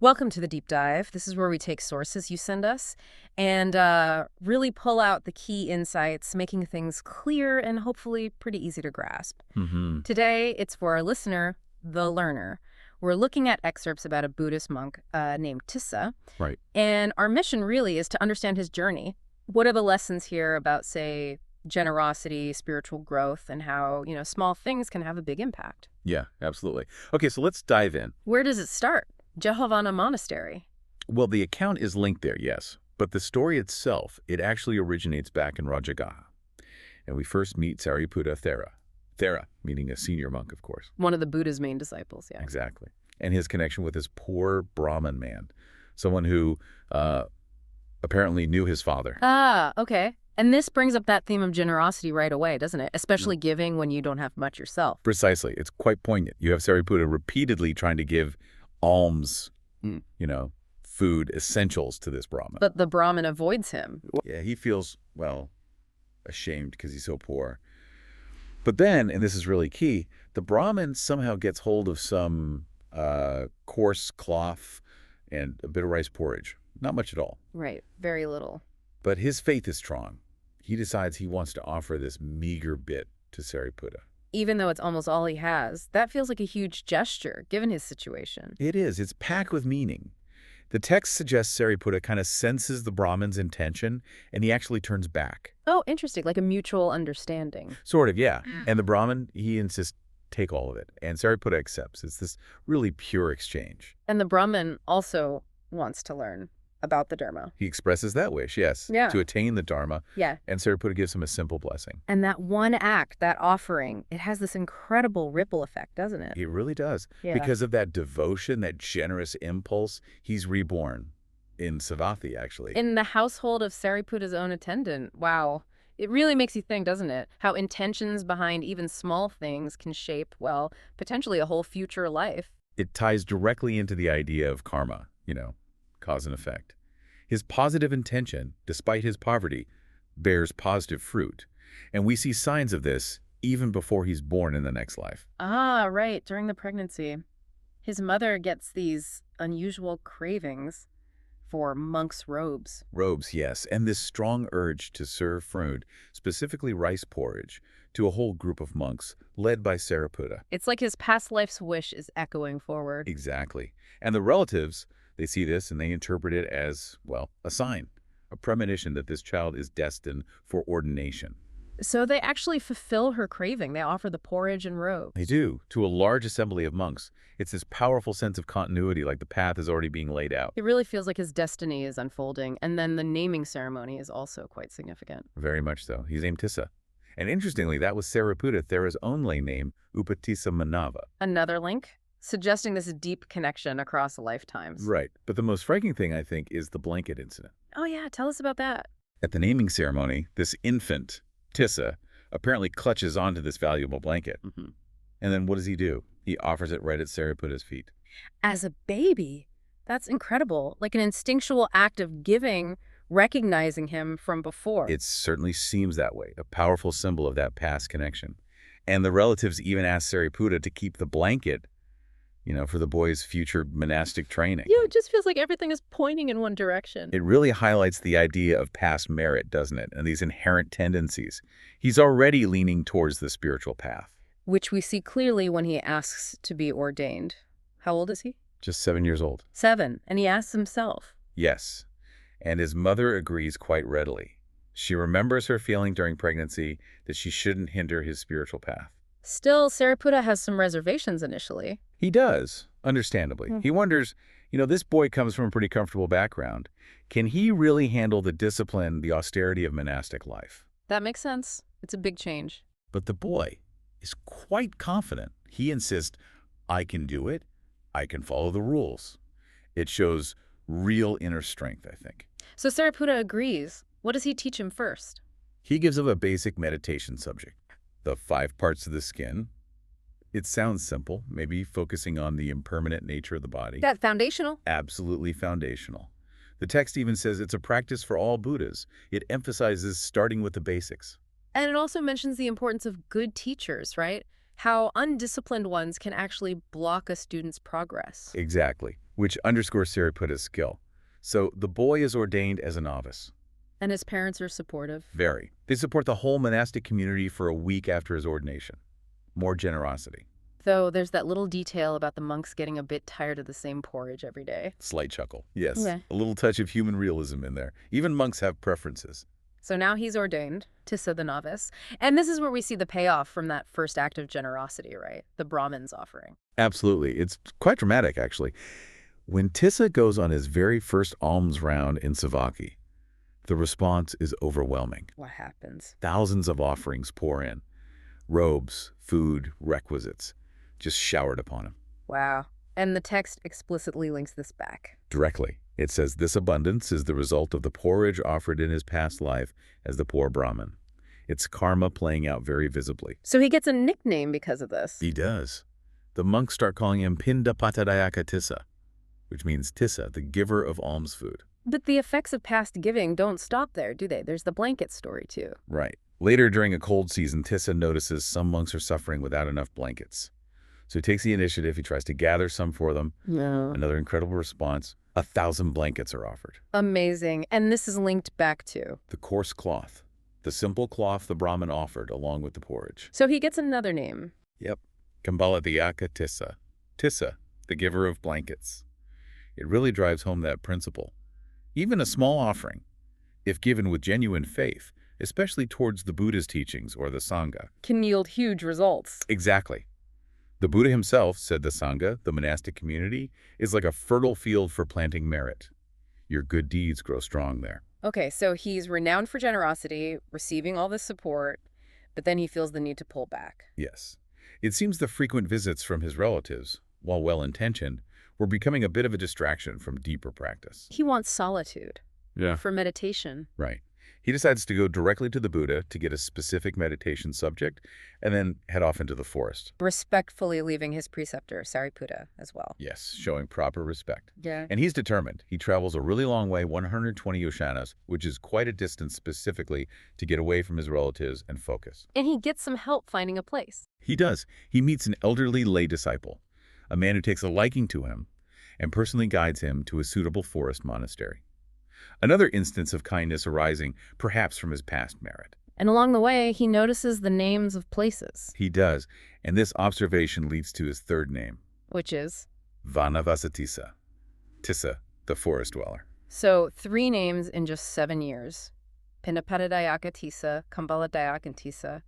Welcome to the deep dive. This is where we take sources you send us and really pull out the key insights, making things clear and hopefully pretty easy to grasp. Today, it's for our listener, the learner. We're looking at excerpts about a Buddhist monk named Tissa. Right. And our mission really is to understand his journey. What are the lessons here about, say, generosity, spiritual growth, and how, small things can have a big impact? Yeah, absolutely. Okay, so let's dive in. Where does it start? Jehovana Monastery. Well, the account is linked there, yes. But the story itself, it actually originates back in Rajagaha. And we first meet Sāriputta Thera. Thera, meaning a senior monk, of course. One of the Buddha's main disciples, yeah. Exactly. And his connection with this poor Brahmin man. Someone who apparently knew his father. Ah, okay. And this brings up that theme of generosity right away, doesn't it? Especially giving when you don't have much yourself. Precisely. It's quite poignant. You have Sāriputta repeatedly trying to give alms, food, essentials to this Brahmin. But the Brahmin avoids him. Yeah, he feels, well, ashamed because he's so poor. But then, and this is really key, the Brahmin somehow gets hold of some coarse cloth and a bit of rice porridge. Not much at all. Right, very little. But his faith is strong. He decides he wants to offer this meager bit to Sāriputta. Even though it's almost all he has, that feels like a huge gesture, given his situation. It is. It's packed with meaning. The text suggests Sāriputta kind of senses the Brahmin's intention, and he actually turns back. Oh, interesting, like a mutual understanding. Sort of, yeah. And the Brahmin, he insists, take all of it. And Sāriputta accepts. It's this really pure exchange. And the Brahmin also wants to learn about the Dharma. He expresses that wish, yes, to attain the Dharma. Yeah. And Sāriputta gives him a simple blessing. And that one act, that offering, it has this incredible ripple effect, doesn't it? It really does. Yeah. Because of that devotion, that generous impulse, he's reborn in Savatthi, actually. In the household of Sāriputta's own attendant. Wow. It really makes you think, doesn't it? How intentions behind even small things can shape, well, potentially a whole future life. It ties directly into the idea of karma, cause and effect. His positive intention, despite his poverty, bears positive fruit. And we see signs of this even before he's born in the next life. Ah, right, during the pregnancy. His mother gets these unusual cravings for monk's robes. Robes, yes, and this strong urge to serve food, specifically rice porridge, to a whole group of monks led by Sāriputta. It's like his past life's wish is echoing forward. Exactly. And the relatives, they see this and they interpret it as, well, a sign, a premonition that this child is destined for ordination. So they actually fulfill her craving. They offer the porridge and robes. They do, to a large assembly of monks. It's this powerful sense of continuity, like the path is already being laid out. It really feels like his destiny is unfolding. And then the naming ceremony is also quite significant. Very much so. He's named Tissa. And interestingly, that was Sāriputta Thera's own lay name, Upatissa Vanava. Another link, suggesting this deep connection across lifetimes. Right. But the most striking thing, I think, is the blanket incident. Oh, yeah. Tell us about that. At the naming ceremony, this infant, Tissa, apparently clutches onto this valuable blanket. And then what does he do? He offers it right at Sāriputta's feet. As a baby? That's incredible. Like an instinctual act of giving, recognizing him from before. It certainly seems that way, a powerful symbol of that past connection. And the relatives even ask Sāriputta to keep the blanket, for the boy's future monastic training. Yeah, it just feels like everything is pointing in one direction. It really highlights the idea of past merit, doesn't it? And these inherent tendencies. He's already leaning towards the spiritual path. Which we see clearly when he asks to be ordained. How old is he? Just 7 years old. 7. And he asks himself. Yes. And his mother agrees quite readily. She remembers her feeling during pregnancy that she shouldn't hinder his spiritual path. Still, Sāriputta has some reservations initially. He does, understandably. He wonders, this boy comes from a pretty comfortable background. Can he really handle the discipline, the austerity of monastic life? That makes sense. It's a big change. But the boy is quite confident. He insists, I can do it. I can follow the rules. It shows real inner strength, I think. So Sāriputta agrees. What does he teach him first? He gives him a basic meditation subject. The 5 parts of the skin. It sounds simple, maybe focusing on the impermanent nature of the body. That's foundational. Absolutely foundational. The text even says it's a practice for all Buddhas. It emphasizes starting with the basics. And it also mentions the importance of good teachers, right? How undisciplined ones can actually block a student's progress. Exactly. which underscores Sāriputta's skill. So the boy is ordained as a novice. And his parents are supportive? Very. They support the whole monastic community for a week after his ordination. More generosity. Though there's that little detail about the monks getting a bit tired of the same porridge every day. Slight chuckle. Yes. Okay. A little touch of human realism in there. Even monks have preferences. So now he's ordained, Tissa the novice. And this is where we see the payoff from that first act of generosity, right? The Brahmin's offering. Absolutely. It's quite dramatic, actually. When Tissa goes on his very first alms round in Savatthi, the response is overwhelming. What happens? Thousands of offerings pour in. Robes, food, requisites, just showered upon him. Wow. And the text explicitly links this back. Directly. It says this abundance is the result of the porridge offered in his past life as the poor Brahmin. It's karma playing out very visibly. So he gets a nickname because of this. He does. The monks start calling him Pindapattadayaka Tissa, which means Tissa, the giver of alms food. But the effects of past giving don't stop there, do they? There's the blanket story, too. Right. Later, during a cold season, Tissa notices some monks are suffering without enough blankets. So he takes the initiative. He tries to gather some for them. No. Another incredible response. 1,000 blankets are offered. Amazing. And this is linked back to The coarse cloth. The simple cloth the Brahmin offered along with the porridge. So he gets another name. Yep. Kambaladhyaka Tissa. Tissa, the giver of blankets. It really drives home that principle. Even a small offering, if given with genuine faith, especially towards the Buddha's teachings or the Sangha. Can yield huge results. Exactly. The Buddha himself said the Sangha, the monastic community, is like a fertile field for planting merit. Your good deeds grow strong there. Okay, so he's renowned for generosity, receiving all this support, but then he feels the need to pull back. Yes. It seems the frequent visits from his relatives, while well-intentioned, were becoming a bit of a distraction from deeper practice. He wants solitude. Yeah. For meditation. Right. He decides to go directly to the Buddha to get a specific meditation subject and then head off into the forest. Respectfully leaving his preceptor, Sāriputta, as well. Yes, showing proper respect. Yeah. And he's determined. He travels a really long way, 120 yoshanas, which is quite a distance specifically to get away from his relatives and focus. And he gets some help finding a place. He does. He meets an elderly lay disciple, a man who takes a liking to him and personally guides him to a suitable forest monastery. Another instance of kindness arising, perhaps from his past merit. And along the way, he notices the names of places. He does, and this observation leads to his third name. Which is? Vanavāsi Tissa. Tissa, the forest dweller. So 3 names in just 7 years. Pindapattadayaka Tissa, Kambaladhyaka Tissa,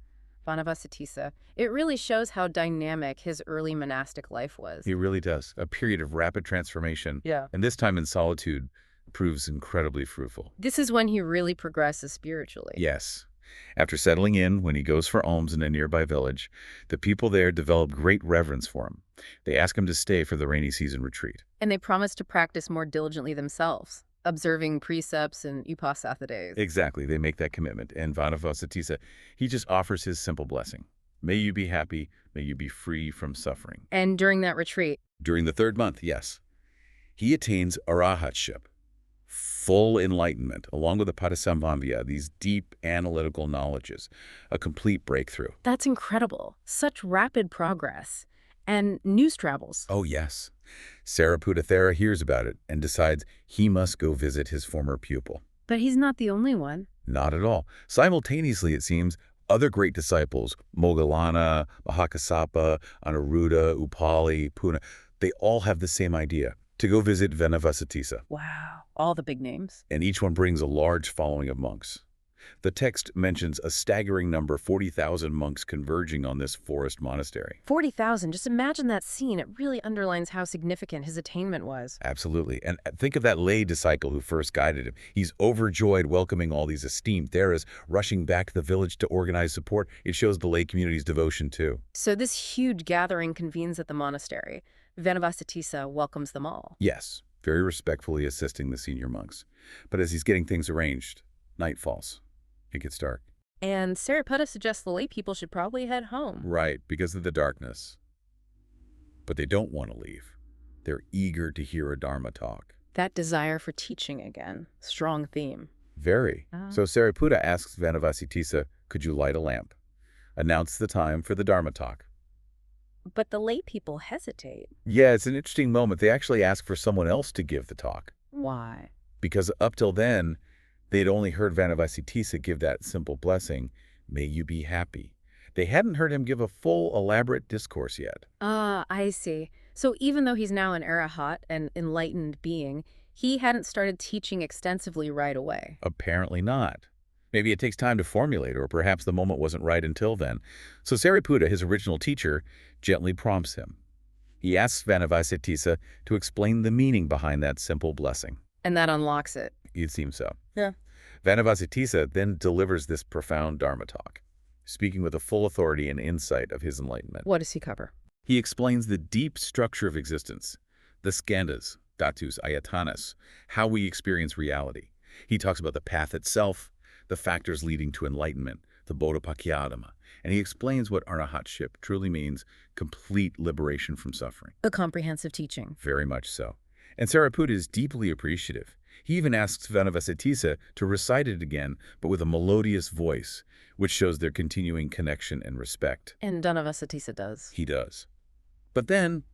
Vanavāsi Tissa. It really shows how dynamic his early monastic life was. He really does. A period of rapid transformation. Yeah. And this time in solitude proves incredibly fruitful. This is when he really progresses spiritually. Yes. After settling in, when he goes for alms in a nearby village, the people there develop great reverence for him. They ask him to stay for the rainy season retreat. And they promise to practice more diligently themselves, observing precepts and upasatha days. Exactly. They make that commitment. And Vanavāsi Tissa, he just offers his simple blessing. May you be happy. May you be free from suffering. And during that retreat? During the 3rd month, yes. He attains Arhatship, full enlightenment, along with the Patisambhāvya, these deep analytical knowledges, a complete breakthrough. That's incredible. Such rapid progress. And news travels. Oh, yes. Sāriputta hears about it and decides he must go visit his former pupil. But he's not the only one. Not at all. Simultaneously, it seems, other great disciples, Moggallana, Mahakassapa, Anuruddha, Upali, Puna, they all have the same idea, to go visit Vanavāsi Tissa. Wow, all the big names. And each one brings a large following of monks. The text mentions a staggering number, 40,000 monks converging on this forest monastery. 40,000, just imagine that scene. It really underlines how significant his attainment was. Absolutely. And think of that lay disciple who first guided him. He's overjoyed welcoming all these esteemed theras, rushing back to the village to organize support. It shows the lay community's devotion too. So this huge gathering convenes at the monastery. Vanavāsi Tissa welcomes them all. Yes, very respectfully assisting the senior monks. But as he's getting things arranged, night falls. It gets dark. And Sāriputta suggests the lay people should probably head home. Right, because of the darkness. But they don't want to leave. They're eager to hear a Dharma talk. That desire for teaching again. Strong theme. Very. So Sāriputta asks Vanavāsi Tissa, could you light a lamp? Announce the time for the Dharma talk. But the lay people hesitate. Yeah, it's an interesting moment. They actually ask for someone else to give the talk. Why? Because up till then, they'd only heard Vanavāsi Tissa give that simple blessing, may you be happy. They hadn't heard him give a full, elaborate discourse yet. Ah, I see. So even though he's now an Arhat, an enlightened being, he hadn't started teaching extensively right away. Apparently not. Maybe it takes time to formulate, or perhaps the moment wasn't right until then. So Sāriputta, his original teacher, gently prompts him. He asks Vanavāsi Tissa to explain the meaning behind that simple blessing. And that unlocks it. It seems so. Yeah. Vanavāsi Tissa then delivers this profound Dharma talk, speaking with the full authority and insight of his enlightenment. What does he cover? He explains the deep structure of existence, the skandhas, dhatus, ayatanas, how we experience reality. He talks about the path itself, the factors leading to enlightenment, the bodhipakkhiyādhamma, and he explains what Arhatship truly means, complete liberation from suffering. A comprehensive teaching. Very much so. And Sāriputta is deeply appreciative. He even asks Vanavāsi Tissa to recite it again, but with a melodious voice, which shows their continuing connection and respect. And Vanavāsi Tissa does. He does. But then,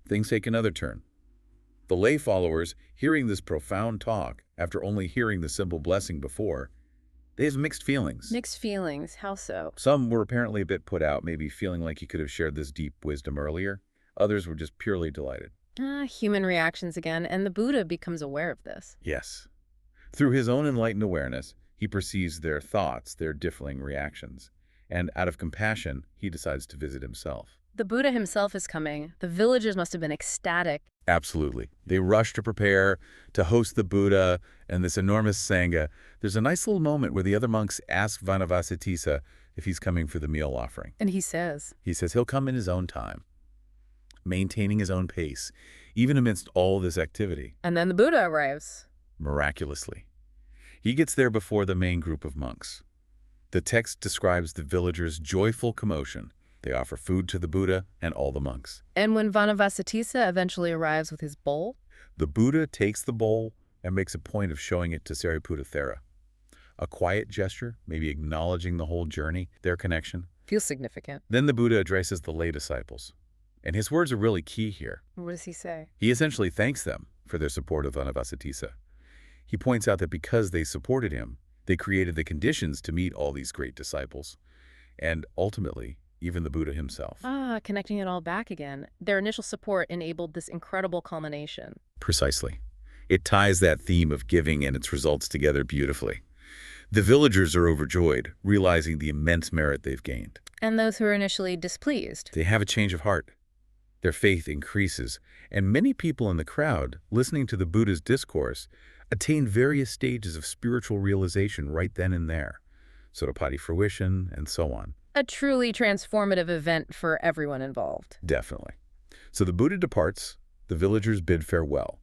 things take another turn. The lay followers, hearing this profound talk, after only hearing the simple blessing before, they have mixed feelings. Mixed feelings. How so? Some were apparently a bit put out, maybe feeling like he could have shared this deep wisdom earlier. Others were just purely delighted. Human reactions again, and the Buddha becomes aware of this. Yes. Through his own enlightened awareness, he perceives their thoughts, their differing reactions. And out of compassion, he decides to visit himself. The Buddha himself is coming. The villagers must have been ecstatic. Absolutely. They rush to prepare to host the Buddha and this enormous Sangha. There's a nice little moment where the other monks ask Vanavāsi Tissa if he's coming for the meal offering. And he says he'll come in his own time, maintaining his own pace, even amidst all this activity. And then the Buddha arrives. Miraculously. He gets there before the main group of monks. The text describes the villagers' joyful commotion. They offer food to the Buddha and all the monks. And when Vanavāsi Tissa eventually arrives with his bowl? The Buddha takes the bowl and makes a point of showing it to Sāriputta. A quiet gesture, maybe acknowledging the whole journey, their connection. Feels significant. Then the Buddha addresses the lay disciples. And his words are really key here. What does he say? He essentially thanks them for their support of Vanavāsi Tissa. He points out that because they supported him, they created the conditions to meet all these great disciples. And ultimately, even the Buddha himself. Connecting it all back again. Their initial support enabled this incredible culmination. Precisely. It ties that theme of giving and its results together beautifully. The villagers are overjoyed, realizing the immense merit they've gained. And those who are initially displeased? They have a change of heart. Their faith increases, and many people in the crowd, listening to the Buddha's discourse, attain various stages of spiritual realization right then and there. Sotapadhi fruition, and so on. A truly transformative event for everyone involved. Definitely. So the Buddha departs, the villagers bid farewell.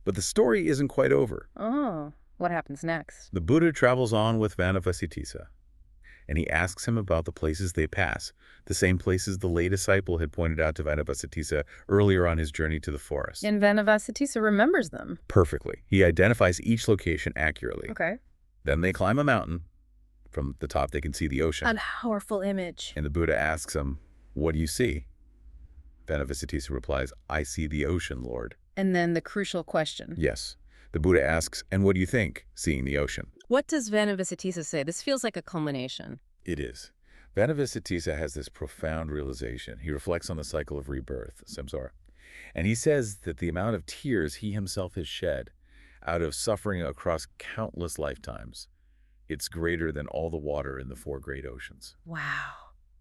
But the story isn't quite over. Oh, what happens next? The Buddha travels on with Vanavāsi Tissa, and he asks him about the places they pass, the same places the lay disciple had pointed out to Vanavāsi Tissa earlier on his journey to the forest. And Vanavāsi Tissa remembers them. Perfectly. He identifies each location accurately. Okay. Then they climb a mountain. From the top, they can see the ocean. A powerful image. And the Buddha asks him, what do you see? Vanavāsi Tissa replies, I see the ocean, Lord. And then the crucial question. Yes. The Buddha asks, and what do you think, seeing the ocean? What does Vanavāsi Tissa say? This feels like a culmination. It is. Vanavāsi Tissa has this profound realization. He reflects on the cycle of rebirth, samsara. And he says that the amount of tears he himself has shed out of suffering across countless lifetimes, it's greater than all the water in the 4 great oceans. Wow.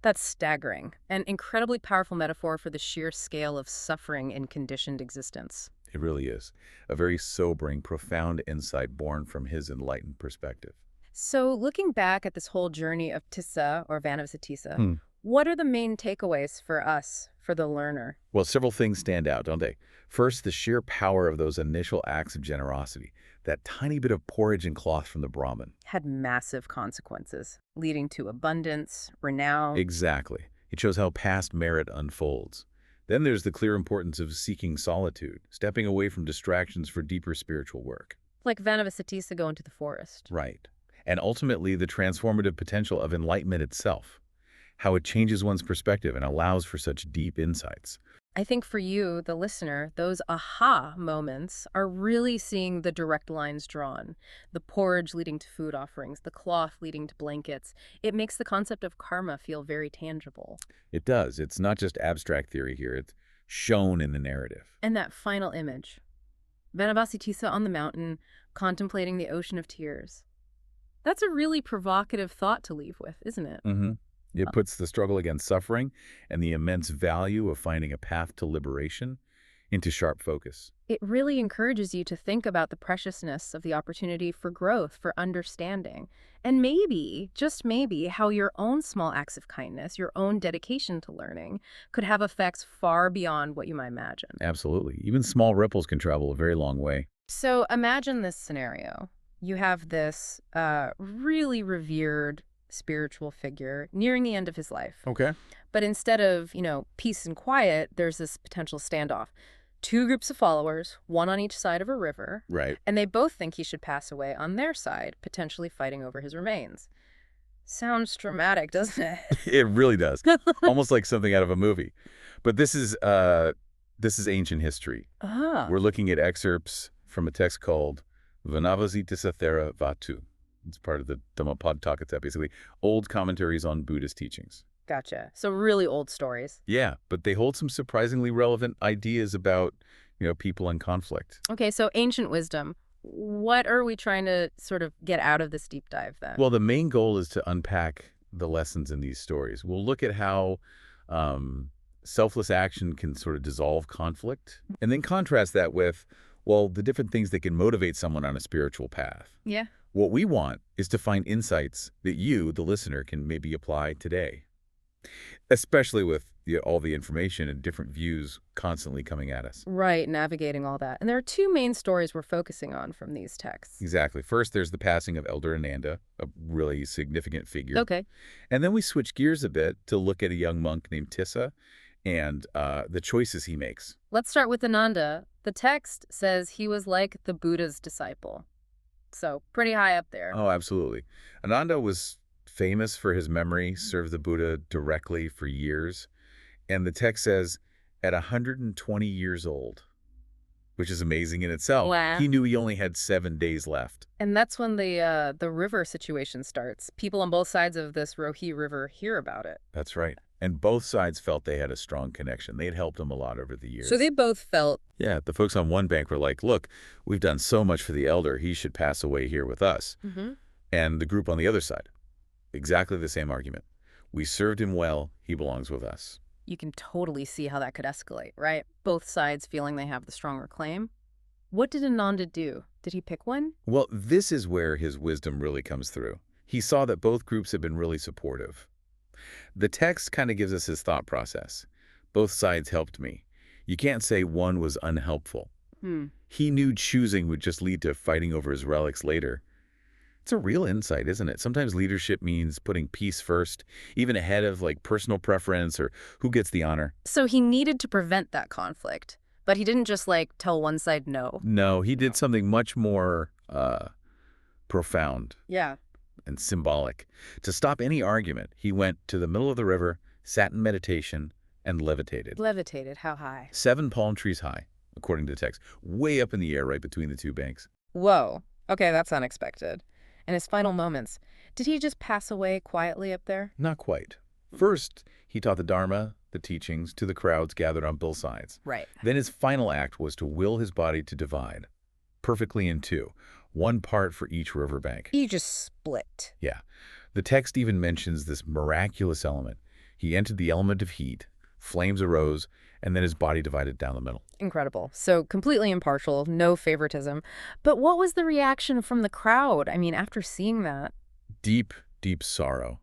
That's staggering. An incredibly powerful metaphor for the sheer scale of suffering in conditioned existence. It really is. A very sobering, profound insight born from his enlightened perspective. So looking back at this whole journey of Tissa, or Vanavāsi Tissa, what are the main takeaways for us, for the learner? Well, several things stand out, don't they? First, the sheer power of those initial acts of generosity. That tiny bit of porridge and cloth from the Brahmin had massive consequences, leading to abundance, renown. Exactly. It shows how past merit unfolds. Then there's the clear importance of seeking solitude, stepping away from distractions for deeper spiritual work. Like Vanavāsi Tissa going to the forest. Right. And ultimately, the transformative potential of enlightenment itself. how it changes one's perspective and allows for such deep insights. I think for you, the listener, those aha moments are really seeing the direct lines drawn. The porridge leading to food offerings, the cloth leading to blankets. It makes the concept of karma feel very tangible. It does. It's not just abstract theory here. It's shown in the narrative. And that final image. Vanavāsi Tissa on the mountain, contemplating the ocean of tears. That's a really provocative thought to leave with, isn't it? Mm-hmm. It puts the struggle against suffering and the immense value of finding a path to liberation into sharp focus. It really encourages you to think about the preciousness of the opportunity for growth, for understanding, and maybe, just maybe, how your own small acts of kindness, your own dedication to learning, could have effects far beyond what you might imagine. Absolutely. Even small ripples can travel a very long way. So imagine this scenario. You have this really revered spiritual figure nearing the end of his life. Okay. But instead of, peace and quiet, there's this potential standoff. Two groups of followers, one on each side of a river. Right. And they both think he should pass away on their side, potentially fighting over his remains. Sounds dramatic, doesn't it? It really does. Almost like something out of a movie. But this is ancient history. We're looking at excerpts from a text called Vanavāsitissatthera Vatthu. It's part of the Dhammapadtakatha, basically. Old commentaries on Buddhist teachings. Gotcha. So really old stories. Yeah, but they hold some surprisingly relevant ideas about, people in conflict. Okay, so ancient wisdom. What are we trying to sort of get out of this deep dive then? Well, the main goal is to unpack the lessons in these stories. We'll look at how selfless action can sort of dissolve conflict, and then contrast that with, well, the different things that can motivate someone on a spiritual path. Yeah. What we want is to find insights that you, the listener, can maybe apply today, especially with all the information and different views constantly coming at us. Right, navigating all that. And there are two main stories we're focusing on from these texts. Exactly. First, there's the passing of Elder Ānanda, a really significant figure. Okay. And then we switch gears a bit to look at a young monk named Tissa and the choices he makes. Let's start with Ānanda. The text says he was like the Buddha's disciple. So pretty high up there. Oh, absolutely. Ānanda was famous for his memory, served the Buddha directly for years. And the text says, at 120 years old, which is amazing in itself. Wow. He knew he only had 7 days left. And that's when the river situation starts. People on both sides of this Rohi River hear about it. That's right. And both sides felt they had a strong connection. They had helped him a lot over the years. So they both felt... Yeah, the folks on one bank were like, look, we've done so much for the elder. He should pass away here with us. And the group on the other side, exactly the same argument. We served him well. He belongs with us. You can totally see how that could escalate, right? Both sides feeling they have the stronger claim. What did Ānanda do? Did he pick one? Well, this is where his wisdom really comes through. He saw that both groups had been really supportive. The text kind of gives us his thought process. Both sides helped me. You can't say one was unhelpful. He knew choosing would just lead to fighting over his relics later. It's a real insight, isn't it? Sometimes leadership means putting peace first, even ahead of personal preference or who gets the honor. So he needed to prevent that conflict, but he didn't just tell one side no. No, he did something much more profound. Yeah. And symbolic. To stop any argument, he went to the middle of the river, sat in meditation, and levitated. Levitated, how high? 7 palm trees high, according to the text. Way up in the air right between the two banks. Whoa. Okay, that's unexpected. And his final moments, did he just pass away quietly up there? Not quite. First, he taught the Dharma, the teachings, to the crowds gathered on both sides. Right. Then his final act was to will his body to divide, perfectly in two. One part for each riverbank. He just split. Yeah. The text even mentions this miraculous element. He entered the element of heat, flames arose, and then his body divided down the middle. Incredible. So completely impartial, no favoritism. But what was the reaction from the crowd? I mean, after seeing that? Deep, deep sorrow.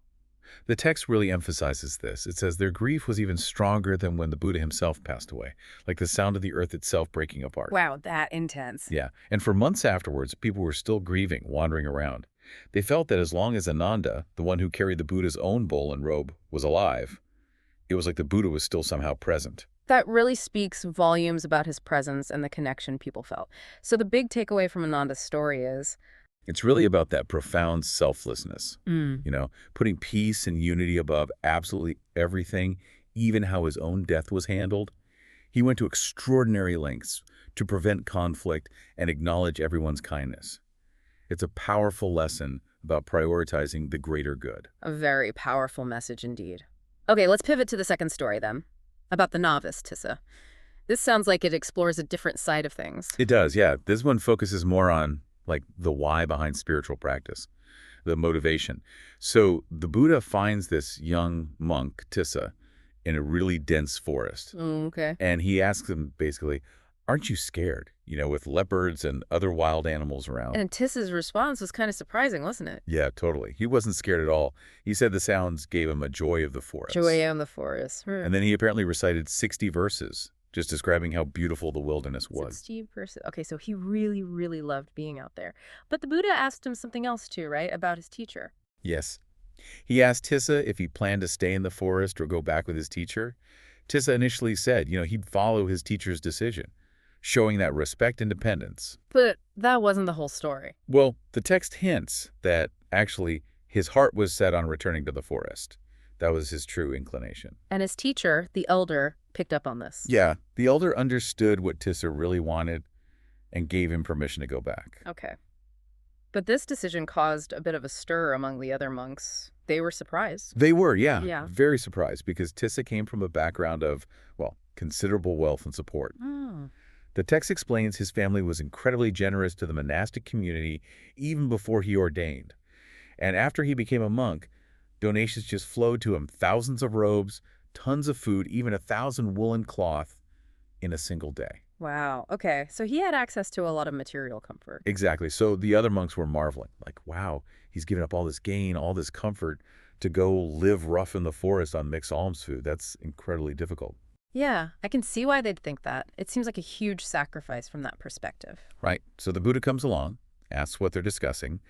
The text really emphasizes this. It says their grief was even stronger than when the Buddha himself passed away, like the sound of the earth itself breaking apart. Wow, that intense. Yeah, and for months afterwards, people were still grieving, wandering around. They felt that as long as Ānanda, the one who carried the Buddha's own bowl and robe, was alive, it was like the Buddha was still somehow present. That really speaks volumes about his presence and the connection people felt. So the big takeaway from Ānanda's story is, It's really about that profound selflessness, putting peace and unity above absolutely everything, even how his own death was handled. He went to extraordinary lengths to prevent conflict and acknowledge everyone's kindness. It's a powerful lesson about prioritizing the greater good. A very powerful message indeed. Okay, let's pivot to the second story then, about the novice Tissa. This sounds like it explores a different side of things. It does, yeah. This one focuses more on, like, the why behind spiritual practice, the motivation. So the Buddha finds this young monk, Tissa, in a really dense forest. Okay. And he asks him, basically, aren't you scared, with leopards and other wild animals around? And Tissa's response was kind of surprising, wasn't it? Yeah, totally. He wasn't scared at all. He said the sounds gave him a joy of the forest. Joy in the forest. And then he apparently recited 60 verses, just describing how beautiful the wilderness was. 60 verses. Okay, so he really, really loved being out there. But the Buddha asked him something else too, right? About his teacher. Yes. He asked Tissa if he planned to stay in the forest or go back with his teacher. Tissa initially said, he'd follow his teacher's decision, showing that respect and dependence. But that wasn't the whole story. Well, the text hints that actually his heart was set on returning to the forest. That was his true inclination. And his teacher, the elder, picked up on this. Yeah, the elder understood what Tissa really wanted and gave him permission to go back. Okay. But this decision caused a bit of a stir among the other monks. They were surprised. They were, yeah. Yeah. Very surprised, because Tissa came from a background of, considerable wealth and support. Oh. The text explains his family was incredibly generous to the monastic community even before he ordained. And after he became a monk, donations just flowed to him, thousands of robes, tons of food, even 1,000 woolen cloth in a single day. Wow. Okay. So he had access to a lot of material comfort. Exactly. So the other monks were marveling, like, wow, he's given up all this gain, all this comfort to go live rough in the forest on mixed alms food. That's incredibly difficult. Yeah, I can see why they'd think that. It seems like a huge sacrifice from that perspective. Right. So the Buddha comes along, asks what they're discussing.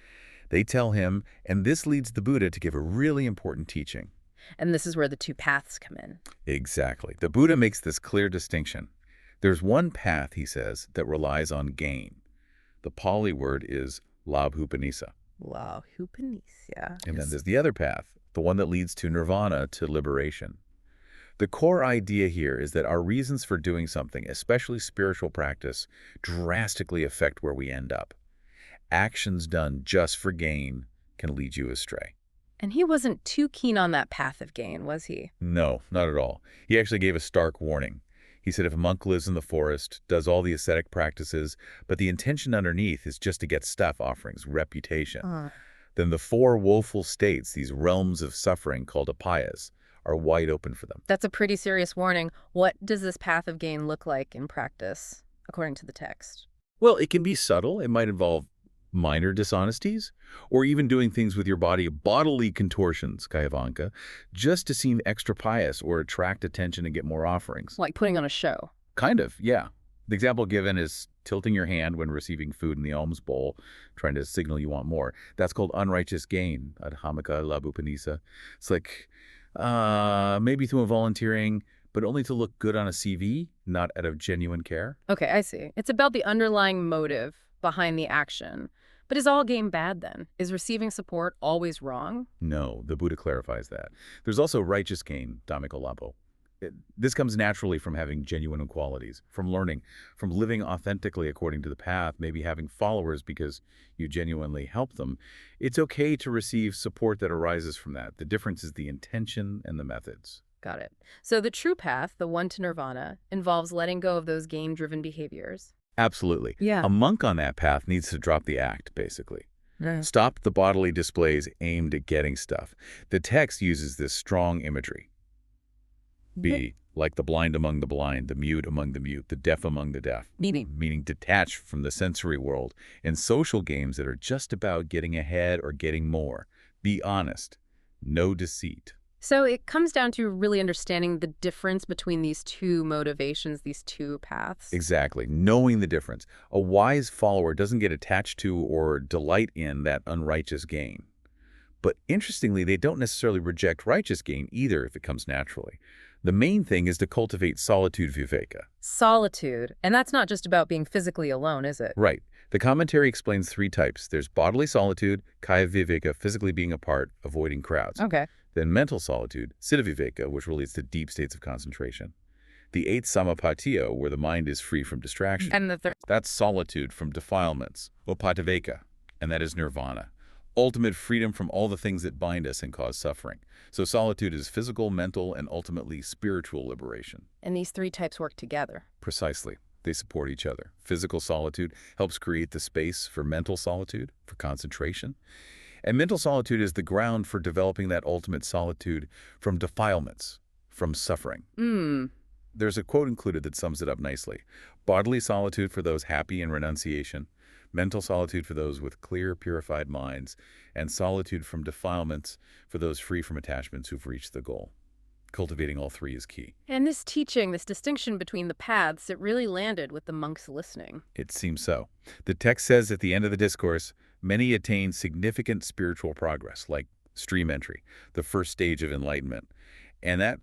They tell him, and this leads the Buddha to give a really important teaching. And this is where the two paths come in. Exactly. The Buddha makes this clear distinction. There's one path, he says, that relies on gain. The Pali word is labhupanisa. Labhupanisa. And then there's the other path, the one that leads to nirvana, to liberation. The core idea here is that our reasons for doing something, especially spiritual practice, drastically affect where we end up. Actions done just for gain can lead you astray. And he wasn't too keen on that path of gain, was he? No, not at all. He actually gave a stark warning. He said if a monk lives in the forest, does all the ascetic practices, but the intention underneath is just to get stuff, offerings, reputation, then the four woeful states, these realms of suffering called apayas, are wide open for them. That's a pretty serious warning. What does this path of gain look like in practice, according to the text? Well, it can be subtle. It might involve minor dishonesties, or even doing things with your body, bodily contortions, kayavanka, just to seem extra pious or attract attention and get more offerings. Like putting on a show. Kind of, yeah. The example given is tilting your hand when receiving food in the alms bowl, trying to signal you want more. That's called unrighteous gain, adhamaka labhupanisa. It's like maybe through volunteering, but only to look good on a CV, not out of genuine care. Okay, I see. It's about the underlying motive behind the action. But is all gain bad then? Is receiving support always wrong? No, the Buddha clarifies that. There's also righteous gain, dhammika labho. This comes naturally from having genuine qualities, from learning, from living authentically according to the path, maybe having followers because you genuinely help them. It's okay to receive support that arises from that. The difference is the intention and the methods. Got it. So the true path, the one to nirvana, involves letting go of those gain-driven behaviors. Absolutely. Yeah. A monk on that path needs to drop the act, basically. Yeah. Stop the bodily displays aimed at getting stuff. The text uses this strong imagery. Be like the blind among the blind, the mute among the mute, the deaf among the deaf. Meaning detached from the sensory world and social games that are just about getting ahead or getting more. Be honest. No deceit. So it comes down to really understanding the difference between these two motivations, these two paths. Exactly. Knowing the difference. A wise follower doesn't get attached to or delight in that unrighteous gain. But interestingly, they don't necessarily reject righteous gain either if it comes naturally. The main thing is to cultivate solitude viveka. Solitude. And that's not just about being physically alone, is it? Right. The commentary explains three types. There's bodily solitude, kaya viveka, physically being apart, avoiding crowds. Okay. Then mental solitude, citta viveka, which relates to deep states of concentration. The eighth samapatiyo, where the mind is free from distraction. And the third. That's solitude from defilements, upataveka, and that is nirvana. Ultimate freedom from all the things that bind us and cause suffering. So solitude is physical, mental, and ultimately spiritual liberation. And these three types work together. Precisely. They support each other. Physical solitude helps create the space for mental solitude, for concentration. And mental solitude is the ground for developing that ultimate solitude from defilements, from suffering. There's a quote included that sums it up nicely. Bodily solitude for those happy in renunciation, mental solitude for those with clear, purified minds, and solitude from defilements for those free from attachments who've reached the goal. Cultivating all three is key. And this teaching, this distinction between the paths, it really landed with the monks listening. It seems so. The text says at the end of the discourse, many attain significant spiritual progress, like stream entry, the first stage of enlightenment. And that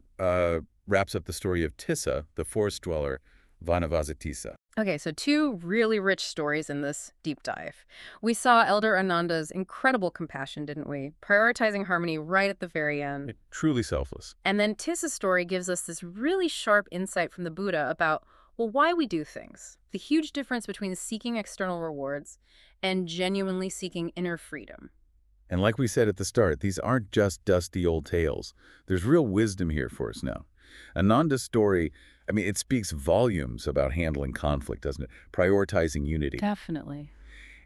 wraps up the story of Tissa, the forest dweller, Vanavāsi Tissa. Okay, so two really rich stories in this deep dive. We saw Elder Ānanda's incredible compassion, didn't we? Prioritizing harmony right at the very end. Truly selfless. And then Tissa's story gives us this really sharp insight from the Buddha about, well, why we do things. The huge difference between seeking external rewards and genuinely seeking inner freedom. And like we said at the start, these aren't just dusty old tales. There's real wisdom here for us now. Ānanda's story, it speaks volumes about handling conflict, doesn't it? Prioritizing unity. Definitely.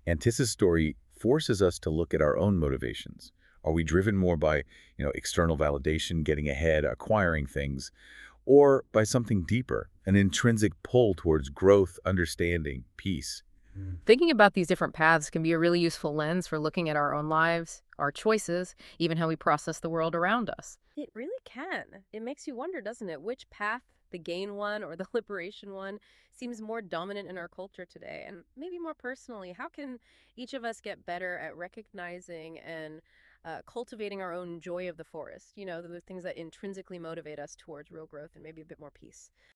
And Tissa's story forces us to look at our own motivations. Are we driven more by, external validation, getting ahead, acquiring things, or by something deeper, an intrinsic pull towards growth, understanding, peace? Thinking about these different paths can be a really useful lens for looking at our own lives, our choices, even how we process the world around us. It really can. It makes you wonder, doesn't it, which path, the gain one or the liberation one, seems more dominant in our culture today? And maybe more personally, how can each of us get better at recognizing and cultivating our own joy of the forest? The things that intrinsically motivate us towards real growth and maybe a bit more peace.